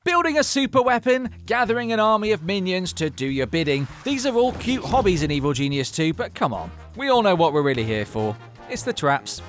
Building a super weapon, gathering an army of minions to do your bidding. These are all cute hobbies in Evil Genius 2, but come on. We all know what we're really here for. It's the traps.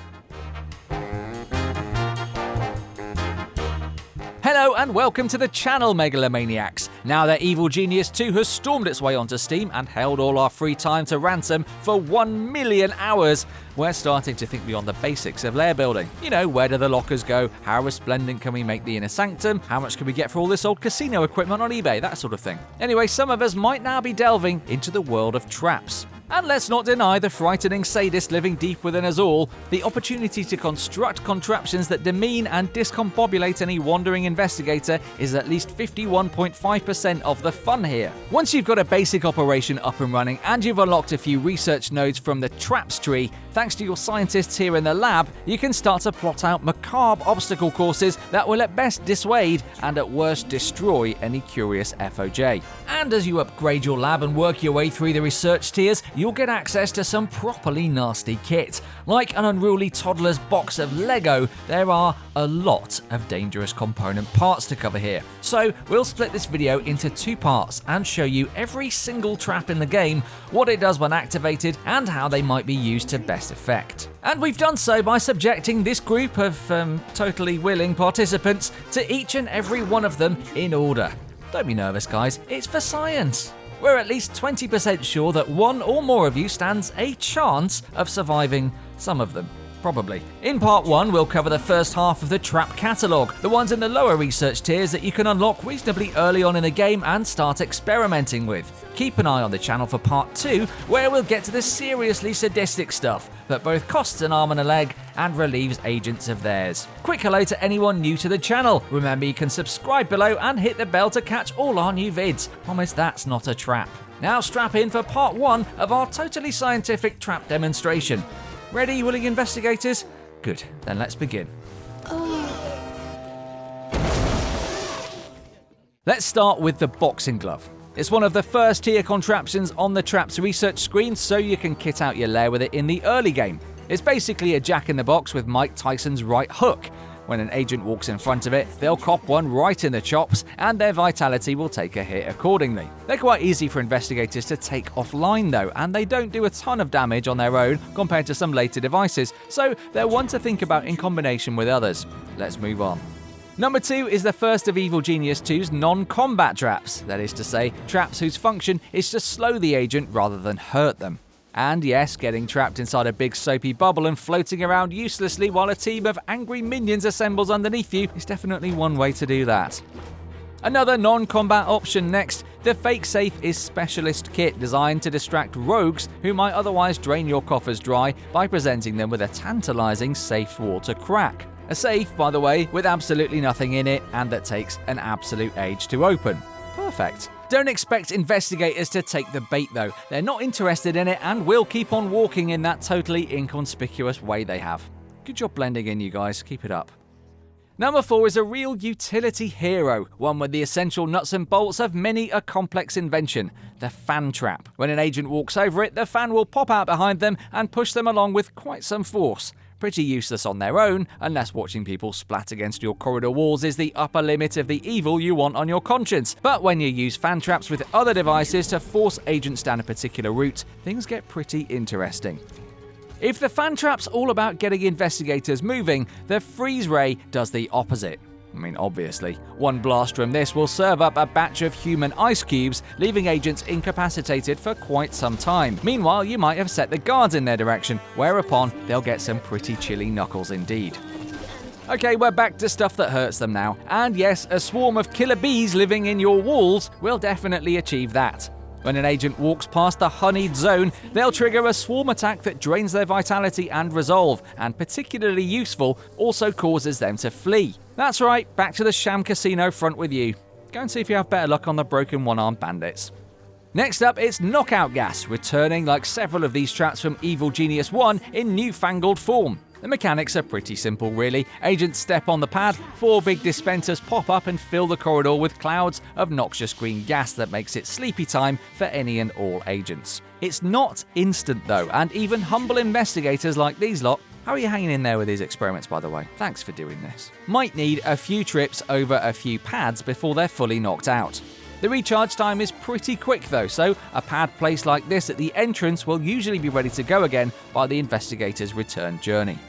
Hello and welcome to the channel, Megalomaniacs. Now that Evil Genius 2 has stormed its way onto Steam and held all our free time to ransom for 1 million hours, we're starting to think beyond the basics of lair building. You know, where do the lockers go? How resplendent can we make the inner sanctum? How much can we get for all this old casino equipment on eBay? That sort of thing. Anyway, some of us might now be delving into the world of traps. And let's not deny the frightening sadist living deep within us all. The opportunity to construct contraptions that demean and discombobulate any wandering investigator is at least 51.5% of the fun here. Once you've got a basic operation up and running and you've unlocked a few research nodes from the traps tree, thanks to your scientists here in the lab, you can start to plot out macabre obstacle courses that will at best dissuade and at worst destroy any curious FOJ. And as you upgrade your lab and work your way through the research tiers, you'll get access to some properly nasty kit. Like an unruly toddler's box of Lego, there are a lot of dangerous component parts to cover here. So we'll split this video into two parts and show you every single trap in the game, what it does when activated, and how they might be used to best effect. And we've done so by subjecting this group of totally willing participants to each and every one of them in order. Don't be nervous, guys, it's for science. We're at least 20% sure that one or more of you stands a chance of surviving some of them. Probably. In part 1, we'll cover the first half of the trap catalogue, the ones in the lower research tiers that you can unlock reasonably early on in the game and start experimenting with. Keep an eye on the channel for part 2, where we'll get to the seriously sadistic stuff that both costs an arm and a leg and relieves agents of theirs. Quick hello to anyone new to the channel. Remember, you can subscribe below and hit the bell to catch all our new vids. Promise that's not a trap. Now strap in for part 1 of our totally scientific trap demonstration. Ready, willing investigators? Good, then let's begin. Let's start with the boxing glove. It's one of the first tier contraptions on the traps research screen, so you can kit out your lair with it in the early game. It's basically a jack-in-the-box with Mike Tyson's right hook. When an agent walks in front of it, they'll cop one right in the chops, and their vitality will take a hit accordingly. They're quite easy for investigators to take offline though, and they don't do a ton of damage on their own compared to some later devices, so they're one to think about in combination with others. Let's move on. Number 2 is the first of Evil Genius 2's non-combat traps, that is to say, traps whose function is to slow the agent rather than hurt them. And yes, getting trapped inside a big soapy bubble and floating around uselessly while a team of angry minions assembles underneath you is definitely one way to do that. Another non-combat option next. The Fake Safe is specialist kit designed to distract rogues who might otherwise drain your coffers dry by presenting them with a tantalizing safe wall to crack. A safe, by the way, with absolutely nothing in it and that takes an absolute age to open. Perfect. Don't expect investigators to take the bait though. They're not interested in it and will keep on walking in that totally inconspicuous way they have. Good job blending in, you guys. Keep it up. Number 4 is a real utility hero, one with the essential nuts and bolts of many a complex invention, the fan trap. When an agent walks over it, the fan will pop out behind them and push them along with quite some force. Pretty useless on their own, unless watching people splat against your corridor walls is the upper limit of the evil you want on your conscience. But when you use fan traps with other devices to force agents down a particular route, things get pretty interesting. If the fan trap's all about getting investigators moving, the freeze ray does the opposite. I mean, obviously. One blast from this will serve up a batch of human ice cubes, leaving agents incapacitated for quite some time. Meanwhile, you might have set the guards in their direction, whereupon they'll get some pretty chilly knuckles indeed. Okay, we're back to stuff that hurts them now. And yes, a swarm of killer bees living in your walls will definitely achieve that. When an agent walks past the honeyed zone, they'll trigger a swarm attack that drains their vitality and resolve, and particularly useful, also causes them to flee. That's right, back to the sham casino front with you. Go and see if you have better luck on the broken one-armed bandits. Next up, it's knockout gas, returning like several of these traps from Evil Genius 1 in newfangled form. The mechanics are pretty simple really. Agents step on the pad, 4 big dispensers pop up and fill the corridor with clouds of noxious green gas that makes it sleepy time for any and all agents. It's not instant though, and even humble investigators like these lot How are you hanging in there with these experiments, by the way? Thanks for doing this. Might need a few trips over a few pads before they're fully knocked out. The recharge time is pretty quick though, so a pad placed like this at the entrance will usually be ready to go again by the investigator's return journey.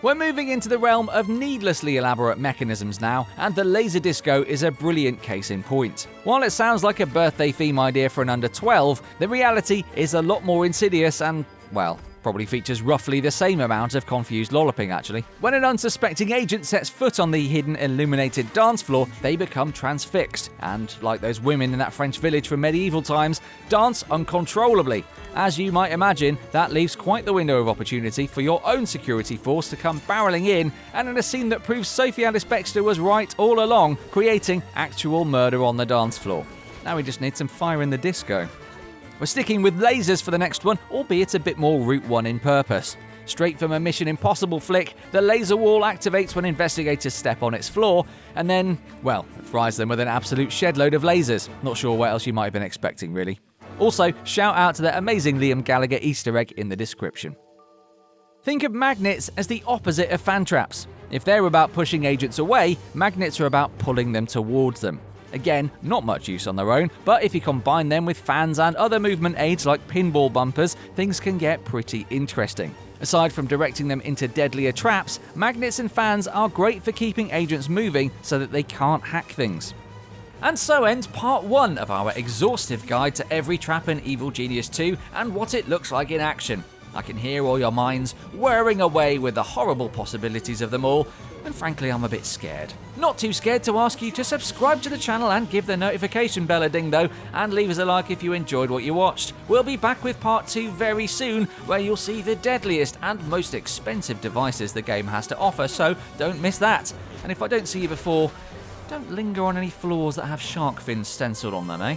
We're moving into the realm of needlessly elaborate mechanisms now, and the laser disco is a brilliant case in point. While it sounds like a birthday theme idea for an under 12, the reality is a lot more insidious and, well, probably features roughly the same amount of confused lolloping actually. When an unsuspecting agent sets foot on the hidden illuminated dance floor, they become transfixed, and like those women in that French village from medieval times, dance uncontrollably. As you might imagine, that leaves quite the window of opportunity for your own security force to come barreling in, and in a scene that proves Sophie Alice-Bextor was right all along, creating actual murder on the dance floor. Now we just need some fire in the disco. We're sticking with lasers for the next one, albeit a bit more Route 1 in purpose. Straight from a Mission Impossible flick, the laser wall activates when investigators step on its floor, and then, well, it fries them with an absolute shed load of lasers. Not sure what else you might have been expecting, really. Also, shout out to the amazing Liam Gallagher Easter egg in the description. Think of magnets as the opposite of fan traps. If they're about pushing agents away, magnets are about pulling them towards them. Again, not much use on their own, but if you combine them with fans and other movement aids like pinball bumpers, things can get pretty interesting. Aside from directing them into deadlier traps, magnets and fans are great for keeping agents moving so that they can't hack things. And so ends part 1 of our exhaustive guide to every trap in Evil Genius 2 and what it looks like in action. I can hear all your minds whirring away with the horrible possibilities of them all, and frankly I'm a bit scared. Not too scared to ask you to subscribe to the channel and give the notification bell a ding though, and leave us a like if you enjoyed what you watched. We'll be back with part 2 very soon, where you'll see the deadliest and most expensive devices the game has to offer, so don't miss that. And if I don't see you before, don't linger on any floors that have shark fins stenciled on them, eh?